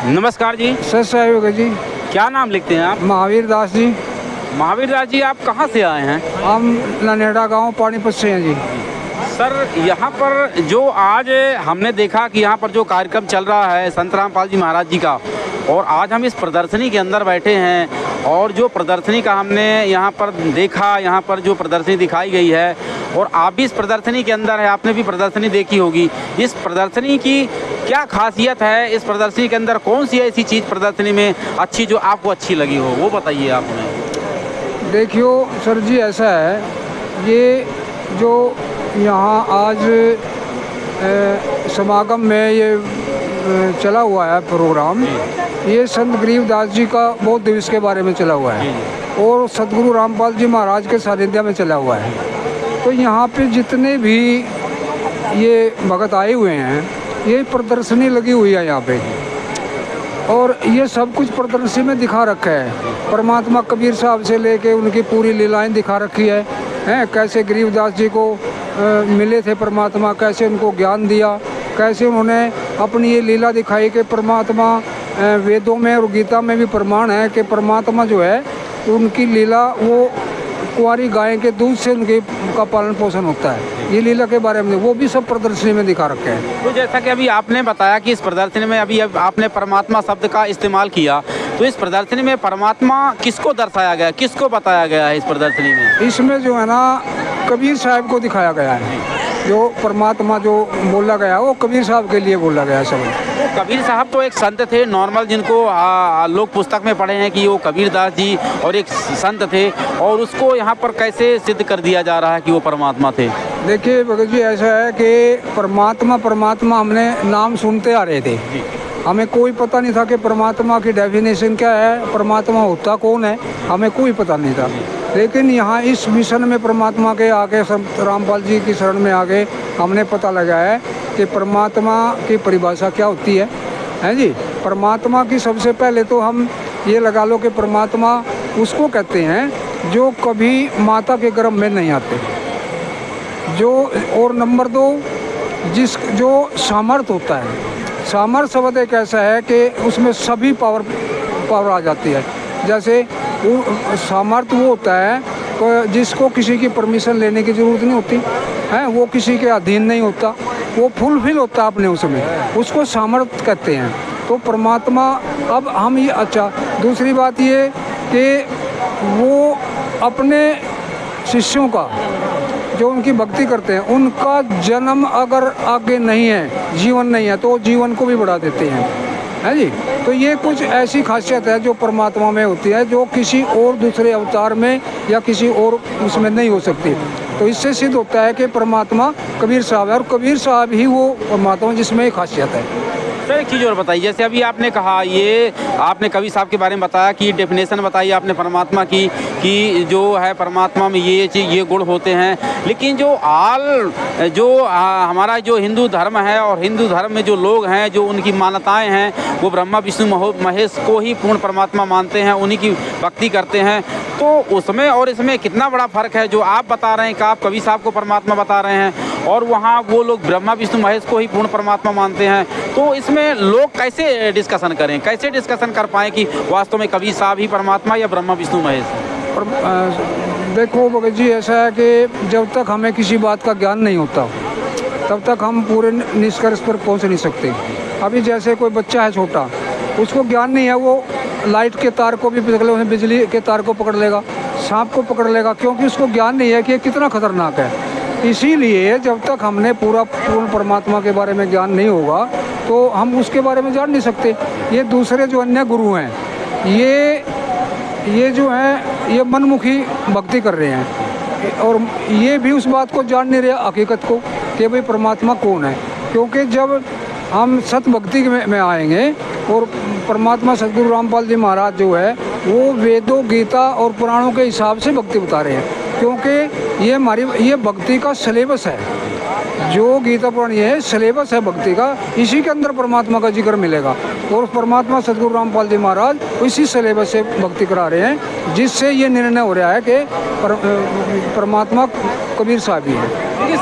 नमस्कार जी। सर सहयोग जी। क्या नाम लिखते हैं आप? महावीर दास जी। महावीर दास जी, आप कहाँ से आए हैं? हम ननेड़ा गांव पानीपत से हैं जी। सर, यहाँ पर जो आज हमने देखा कि यहाँ पर जो कार्यक्रम चल रहा है संत रामपाल जी महाराज जी का, और आज हम इस प्रदर्शनी के अंदर बैठे हैं और जो प्रदर्शनी का हमने यहाँ पर देखा, यहाँ पर जो प्रदर्शनी दिखाई गई है, और आप भी इस प्रदर्शनी के अंदर है, आपने भी प्रदर्शनी देखी होगी। इस प्रदर्शनी की क्या खासियत है? इस प्रदर्शनी के अंदर कौन सी ऐसी चीज़ प्रदर्शनी में अच्छी जो आपको अच्छी लगी हो, वो बताइए आपने। देखियो सर जी, ऐसा है, ये जो यहाँ आज समागम में ये चला हुआ है प्रोग्राम, ये संत गरीबदास जी का बौद्ध दिवस के बारे में चला हुआ है और सतगुरु रामपाल जी महाराज के सानिध्य में चला हुआ है। तो यहाँ पे जितने भी ये भगत आए हुए हैं, ये प्रदर्शनी लगी हुई है यहाँ पे, और ये सब कुछ प्रदर्शनी में दिखा रखा है। परमात्मा कबीर साहब से लेके उनकी पूरी लीलाएं दिखा रखी है, कैसे गरीबदास जी को मिले थे परमात्मा, कैसे उनको ज्ञान दिया, कैसे उन्होंने अपनी ये लीला दिखाई कि परमात्मा वेदों में और गीता में भी प्रमाण है कि परमात्मा जो है उनकी लीला वो कुंवारी गाय के दूध से उनके का पालन पोषण होता है। ये लीला के बारे में वो भी सब प्रदर्शनी में दिखा रखे हैं। तो जैसा कि अभी आपने बताया कि इस प्रदर्शनी में अभी आपने परमात्मा शब्द का इस्तेमाल किया, तो इस प्रदर्शनी में परमात्मा किसको दर्शाया गया, किसको बताया गया है इस प्रदर्शनी में? इसमें जो है ना, कबीर साहब को दिखाया गया है। जो परमात्मा जो बोला गया वो कबीर साहब के लिए बोला गया है सब। तो कबीर साहब तो एक संत थे नॉर्मल, जिनको लोग पुस्तक में पढ़े हैं कि वो कबीर दास जी और एक संत थे, और उसको यहाँ पर कैसे सिद्ध कर दिया जा रहा है कि वो परमात्मा थे? देखिए भगत जी, ऐसा है कि परमात्मा हमने नाम सुनते आ रहे थे, हमें कोई पता नहीं था कि परमात्मा की डेफिनेशन क्या है, परमात्मा होता कौन है, हमें कोई पता नहीं था। लेकिन यहाँ इस मिशन में परमात्मा के आगे, संत रामपाल जी की शरण में आगे हमने पता लगा है कि परमात्मा की परिभाषा क्या होती है जी। परमात्मा की सबसे पहले तो हम ये लगा लो कि परमात्मा उसको कहते हैं जो कभी माता के गर्भ में नहीं आते, जो, और नंबर 2 जो सामर्थ होता है। सामर्थ शब्द एक ऐसा है कि उसमें सभी पावर आ जाती है। जैसे सामर्थ्य वो होता है जिसको किसी की परमिशन लेने की ज़रूरत नहीं होती है, वो किसी के अधीन नहीं होता, वो फुलफिल होता है अपने उसमें, उसको सामर्थ्य कहते हैं। तो परमात्मा, अब हम ये, अच्छा दूसरी बात ये कि वो अपने शिष्यों का जो उनकी भक्ति करते हैं, उनका जन्म अगर आगे नहीं है, जीवन नहीं है, तो जीवन को भी बढ़ा देते हैं, है जी। तो ये कुछ ऐसी खासियत है जो परमात्मा में होती है, जो किसी और दूसरे अवतार में या किसी और उसमें नहीं हो सकती। तो इससे सिद्ध होता है कि परमात्मा कबीर साहब है, और कबीर साहब ही वो परमात्मा जिसमें एक खासियत है। सर, एक चीज़ और बताइए, जैसे अभी आपने कहा, ये आपने कबीर साहब के बारे में बताया कि डेफिनेशन बताई आपने परमात्मा की कि जो है परमात्मा में ये चीज़, ये गुण होते हैं, लेकिन जो हमारा जो हिंदू धर्म है, और हिंदू धर्म में जो लोग हैं, जो उनकी मान्यताएं हैं, वो ब्रह्मा विष्णु महेश को ही पूर्ण परमात्मा मानते हैं, उन्हीं की भक्ति करते हैं। तो उसमें और इसमें कितना बड़ा फ़र्क है? जो आप बता रहे हैं कि आप कबीर साहब को परमात्मा बता रहे हैं, और वहाँ वो लोग ब्रह्मा विष्णु महेश को ही पूर्ण परमात्मा मानते हैं। तो इसमें लोग कैसे डिस्कशन करें, कैसे डिस्कशन कर पाएँ कि वास्तव में कबीर साहब ही परमात्मा या ब्रह्मा विष्णु महेश? और देखो भगत जी, ऐसा है कि जब तक हमें किसी बात का ज्ञान नहीं होता, तब तक हम पूरे निष्कर्ष पर पहुंच नहीं सकते। अभी जैसे कोई बच्चा है छोटा, उसको ज्ञान नहीं है, वो लाइट के तार को भी पकड़ लेगा, बिजली के तार को पकड़ लेगा, सांप को पकड़ लेगा, क्योंकि उसको ज्ञान नहीं है कि ये कितना खतरनाक है। इसीलिए जब तक हमने पूर्ण परमात्मा के बारे में ज्ञान नहीं होगा, तो हम उसके बारे में जान नहीं सकते। ये दूसरे जो अन्य गुरु हैं, ये जो हैं, ये मनमुखी भक्ति कर रहे हैं, और ये भी उस बात को जान नहीं रहे हकीकत को कि भाई परमात्मा कौन है। क्योंकि जब हम सत भक्ति में आएंगे, और परमात्मा सतगुरु रामपाल जी महाराज जो है वो वेदों, गीता और पुराणों के हिसाब से भक्ति बता रहे हैं, क्योंकि ये भक्ति का सिलेबस है। जो गीता पुराण ये है, सिलेबस है भक्ति का, इसी के अंदर परमात्मा का जिक्र मिलेगा, और परमात्मा सतगुरु रामपाल जी महाराज इसी सिलेबस से भक्ति करा रहे हैं, जिससे ये निर्णय हो रहा है कि परमात्मा कबीर साहब ही है।